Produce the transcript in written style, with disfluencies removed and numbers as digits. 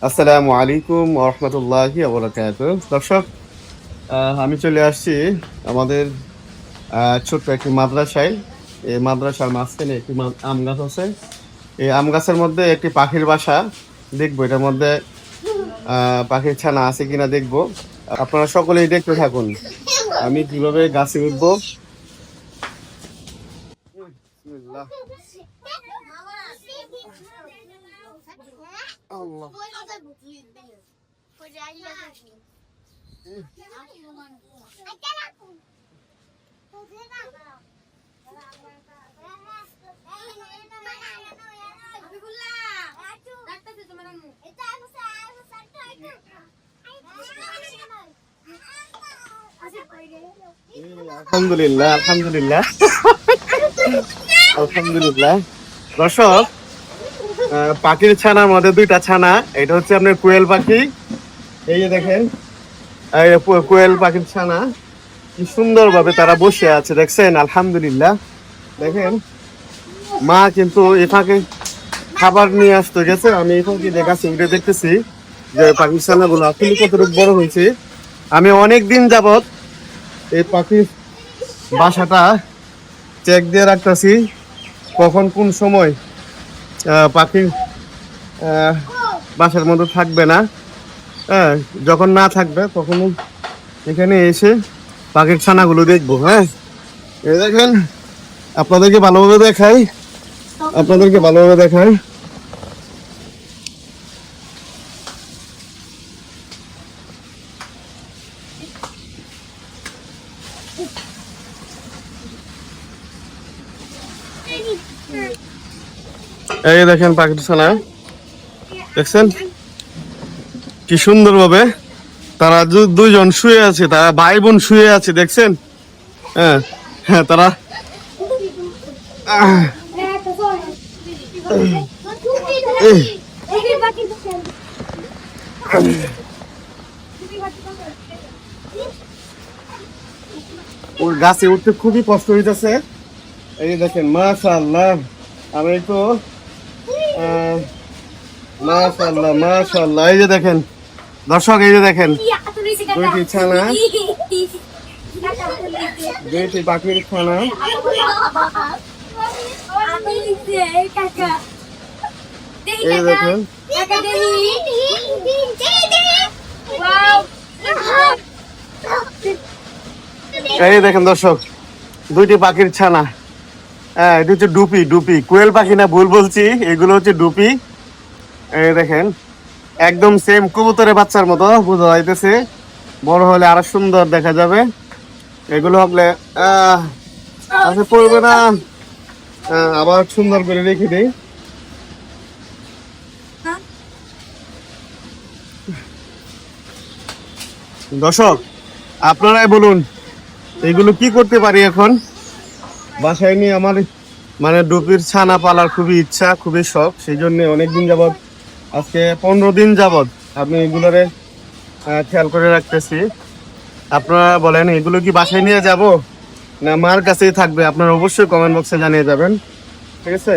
আসসালামু আলাইকুম ওয়া রাহমাতুল্লাহি ওয়া বারাকাতুহু। দর্শক, আমি চলে আসছি আমাদের ছোট্ট একটি মাদ্রাসায়। এই মাদ্রাসার মাঝখানে একটি আম গাছ আছে। এই আম গাছের মধ্যে একটি পাখির বাসা দেখবো। এটার মধ্যে পাখির ছানা আছে কিনা দেখবো। আপনারা সকলেই দেখতে থাকুন আমি কিভাবে গাছে উঠবো। বিসমিল্লাহ। আল্লাহ। আলহামদুলিল্লাহ, আলহামদুলিল্লাহ, আলহামদুলিল্লাহ। দর্শক, পাখির ছানার মধ্যে দুইটা ছানা। এটা হচ্ছে আপনার কোয়েল পাখি। এই যে দেখেন, এই কোয়েল পাখির ছানা কি সুন্দর ভাবে তারা বসে আছে, দেখছেন? আলহামদুলিল্লাহ। দেখেন, মা কিন্তু এ ফাঁকে খাবার নিয়ে আসতে গেছে। আমি এই ফাঁকে দেখাচ্ছি, দেখতেছি যে পাখির ছানাগুলো আসলে কতটুকু বড় হয়েছে। আমি অনেক দিন যাবত এই পাখির বাসাটা চেক দিয়ে রাখতেছি, কখন কোন সময় পাখির বাসার মধ্যে থাকবে না। হ্যাঁ, যখন না থাকবে তখন এখানে এসে পাখির ছানাগুলো দেখবো। হ্যাঁ, এই দেখেন, আপনাদেরকে ভালোভাবে দেখাই। এই দেখেন পাখির ছানা, দেখছেন কি সুন্দর ভাবে তারা দুইজন শুয়ে আছে, তারা ভাই বোন শুয়ে আছে, দেখছেন? হ্যাঁ হ্যাঁ, তারা ওর গাছে উঠতে খুবই কষ্ট হইতেছে। এই দেখেন, মাশাআল্লাহ। আমি তো মাশাআল্লাহ, মাশাআল্লাহ। এই যে দেখেন দর্শক, এই যে দেখেন দুইটি ছানা, দুইটি পাখির ছানা। এই দেখেন, এই দেখেন দর্শক, দুইটি পাখির ছানা। হ্যাঁ, এটা হচ্ছে ডুপি। ডুপি কোয়েল পাখি না, ভুল বলছি, এগুলো হচ্ছে ডুপি। এই দেখেন, একদম সেম কবুতরের বাচ্চার মতো বোঝা যাইতেছে। বড় হলে আরো সুন্দর দেখা যাবে। এগুলো হলে পড়বে না। আবার সুন্দর করে রেখে দিই। দর্শক, আপনারাই বলুন এগুলো কি করতে পারি এখন বাসায় নিয়ে। আমার মানে ডুপির ছানা পালার খুবই ইচ্ছা, খুবই শখ। সেই জন্য অনেকদিন যাবৎ, আজকে 15 দিন যাবৎ আমি এগুলোরে খেয়াল করে রাখতেছি। আপনারা বলেন এগুলো কি বাসায় নিয়ে যাব না মার কাছেই থাকবে? আপনারা অবশ্যই কমেন্ট বক্সে জানিয়ে যাবেন, ঠিক আছে?